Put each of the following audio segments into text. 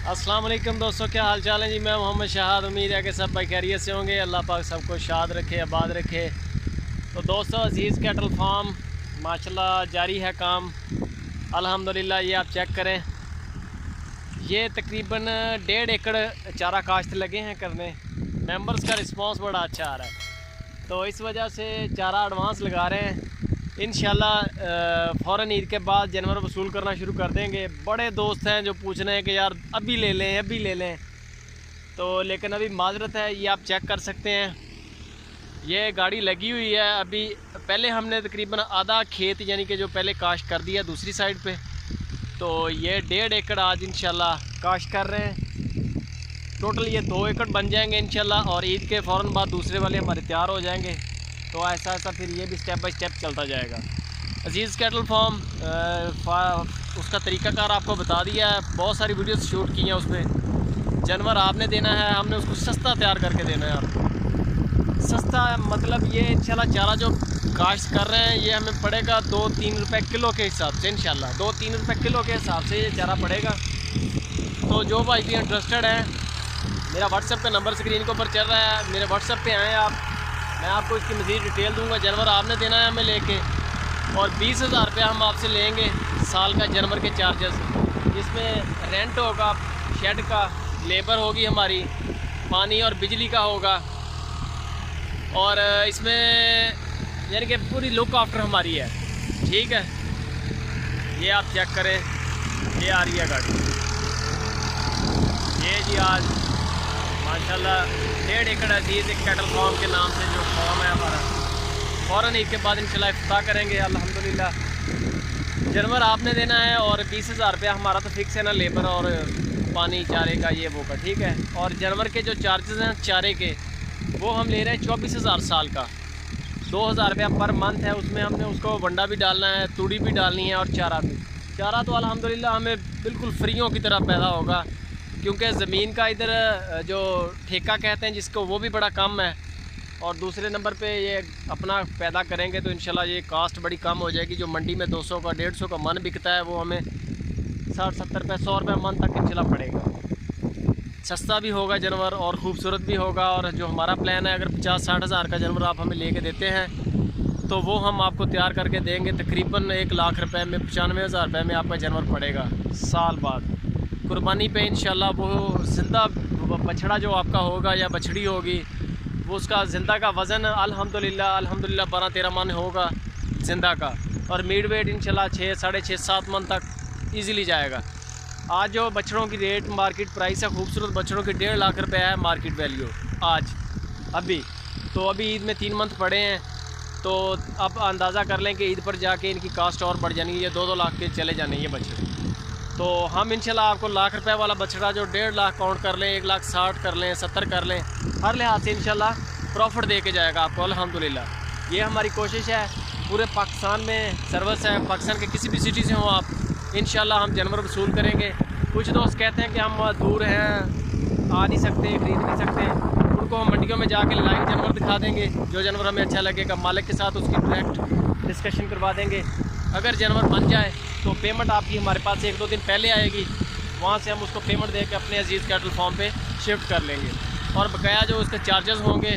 अस्सलाम वालेकुम दोस्तों, क्या हाल चाल है जी। मैं मोहम्मद शहाद। उम्मीद है कि सब भाई खैरियत से होंगे। अल्लाह पाक सबको शाद रखे, आबाद रखे। तो दोस्तों, अजीज़ कैटल फार्म माशाल्लाह जारी है काम अल्हम्दुलिल्लाह। ये आप चेक करें, ये तकरीबन 1.5 एकड़ चारा काश्त लगे हैं करने। मेंबर्स का रिस्पांस बड़ा अच्छा आ रहा है, तो इस वजह से चारा एडवांस लगा रहे हैं। इंशाल्लाह फ़ौरन ईद के बाद जानवर वसूल करना शुरू कर देंगे। बड़े दोस्त हैं जो पूछ रहे हैं कि यार अभी ले लें अभी ले लें, तो लेकिन अभी माजरत है। ये आप चेक कर सकते हैं, ये गाड़ी लगी हुई है। अभी पहले हमने तकरीबन आधा खेत यानी कि जो पहले काश्त कर दिया दूसरी साइड पे, तो ये 1.5 एकड़ आज इंशाल्लाह काश्त कर रहे हैं। टोटल ये 2 एकड़ बन जाएंगे इंशाल्लाह, और ईद के फ़ौरन बाद दूसरे वाले हमारे तैयार हो जाएंगे। तो ऐसा ऐसा फिर ये भी स्टेप बाय स्टेप चलता जाएगा। अजीज़ कैटल फार्म उसका तरीक़ाकार आपको बता दिया है, बहुत सारी वीडियोस शूट की हैं उसमें। जानवर आपने देना है, हमने उसको सस्ता तैयार करके देना है आपको। सस्ता मतलब ये इंशाल्लाह चारा जो काश्त कर रहे हैं ये हमें पड़ेगा 2-3 रुपये किलो के हिसाब से। इंशाल्लाह 2-3 रुपये किलो के हिसाब से ये चारा पड़ेगा। तो जो भाई भी इंटरेस्टेड हैं, मेरा व्हाट्सएप का नंबर स्क्रीन के ऊपर चल रहा है, मेरे व्हाट्सएप पे आएँ आप, मैं आपको इसकी मज़ीद डिटेल दूंगा। जानवर आपने देना है हमें लेके, और 20,000 रुपये हम आपसे लेंगे साल का जानवर के चार्जेस, जिसमें रेंट होगा, शेड का, लेबर होगी हमारी, पानी और बिजली का होगा, और इसमें यानी कि पूरी लुक आफ्टर हमारी है। ठीक है, ये आप चेक करें, ये आ रही है गाड़ी, ये जी आज माशाल्लाह 1.5 एकड़ अजीज़ एक कैटल फार्म के नाम से जो फार्म है हमारा, फ़ौरन ईद के बाद इंशाल्लाह इफ्ताह करेंगे अल्हम्दुलिल्लाह। जानवर आपने देना है, और 20,000 रुपया हमारा तो फिक्स है ना, लेबर और पानी चारे का ये वो का। ठीक है, और जानवर के जो चार्जेस हैं चारे के, वो हम ले रहे हैं 24,000 साल का। 2,000 रुपया पर मंथ है, उसमें हमने उसको वंडा भी डालना है, तूड़ी भी डालनी है, और चारा भी। चारा तो अल्हम्दुलिल्लाह हमें बिल्कुल फ्रीयों की तरह पैदा होगा, क्योंकि ज़मीन का इधर जो ठेका कहते हैं जिसको, वो भी बड़ा कम है, और दूसरे नंबर पे ये अपना पैदा करेंगे तो इंशाल्लाह ये कास्ट बड़ी कम हो जाएगी। जो मंडी में 200 का 150 का मन बिकता है, वो हमें 60-70 रुपये 100 रुपये मन तक इंशाल्लाह पड़ेगा। सस्ता भी होगा जानवर और ख़ूबसूरत भी होगा। और जो हमारा प्लान है, अगर 50-60 हज़ार का जानवर आप हमें लेके देते हैं, तो वो हम आपको तैयार करके देंगे तकरीबन 1 लाख रुपये में, 95,000 रुपये में आपका जानवर पड़ेगा साल बाद। कुर्बानी पे इंशाल्लाह वो ज़िंदा बछड़ा जो आपका होगा या बछड़ी होगी, वो उसका ज़िंदा का वज़न अल्हम्दुलिल्लाह 12-13 मन होगा ज़िंदा का, और मीड वेट इंशाल्लाह 6, 6.5, 7 मन तक इजीली जाएगा। आज जो बछड़ों की रेट मार्केट प्राइस है, खूबसूरत बछड़ों की 1.5 लाख रुपये है मार्केट वैल्यू आज अभी। तो अभी ईद में 3 मंथ पड़े हैं, तो अब अंदाज़ा कर लें कि ईद पर जाके इनकी कास्ट और बढ़ जानी है, 2-2 लाख के चले जाने ये बछड़े। तो हम इंशाल्लाह आपको लाख रुपए वाला बछड़ा जो 1.5 लाख काउंट कर लें, 1,60,000 कर लें, 70 कर लें, हर लिहाज से इंशाल्लाह प्रॉफिट दे के जाएगा आपको अल्हम्दुलिल्लाह। ये हमारी कोशिश है, पूरे पाकिस्तान में सर्विस है, पाकिस्तान के किसी भी सिटी से हो आप, इंशाल्लाह हम जानवर वसूल करेंगे। कुछ दोस्त कहते हैं कि हम दूर हैं, आ नहीं सकते, ख़रीद नहीं सकते, उनको हम मंडियों में जाके लाइव जानवर दिखा देंगे। जो जानवर हमें अच्छा लगेगा मालिक के साथ उसकी डायरेक्ट डिस्कशन करवा देंगे। अगर जानवर बन जाए तो पेमेंट आपकी हमारे पास 1-2 दिन पहले आएगी, वहाँ से हम उसको पेमेंट दे के अपने अजीज़ कैटल फार्म पे शिफ्ट कर लेंगे। और बकाया जो उसके चार्जेस होंगे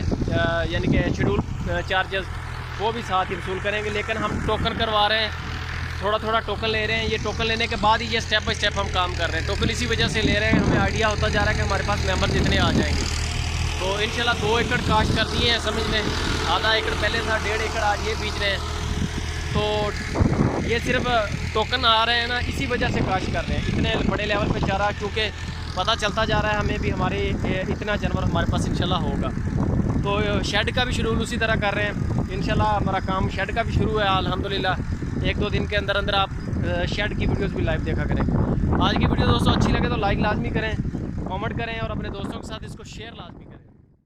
यानी कि शेड्यूल चार्जेस, वो भी साथ ही वसूल करेंगे। लेकिन हम टोकन करवा रहे हैं, थोड़ा थोड़ा टोकन ले रहे हैं। ये टोकन लेने के बाद ही ये स्टेप बाय स्टेप हम काम कर रहे हैं। टोकन इसी वजह से ले रहे हैं, हमें आइडिया होता जा रहा है कि हमारे पास मेंबर जितने आ जाएंगे। तो इंशाल्लाह 2 एकड़ काश्त कर दिए हैं, समझ लें। आधा एकड़ पहले था, 1.5 एकड़ आज ये बीच रहे हैं। तो ये सिर्फ टोकन आ रहे हैं ना, इसी वजह से काश्त कर रहे हैं। इतने बड़े लेवल पे चारा, क्योंकि पता चलता जा रहा है हमें भी हमारे इतना जानवर हमारे पास इंशाल्लाह होगा। तो शेड का भी शेड्यूल उसी तरह कर रहे हैं इंशाल्लाह। हमारा काम शेड का भी शुरू है अल्हम्दुलिल्लाह। 1-2 दिन के अंदर अंदर आप शेड की वीडियोस भी लाइव देखा करें। आज की वीडियो दोस्तों अच्छी लगे तो लाइक लाजमी करें, कमेंट करें, और अपने दोस्तों के साथ इसको शेयर लाजमी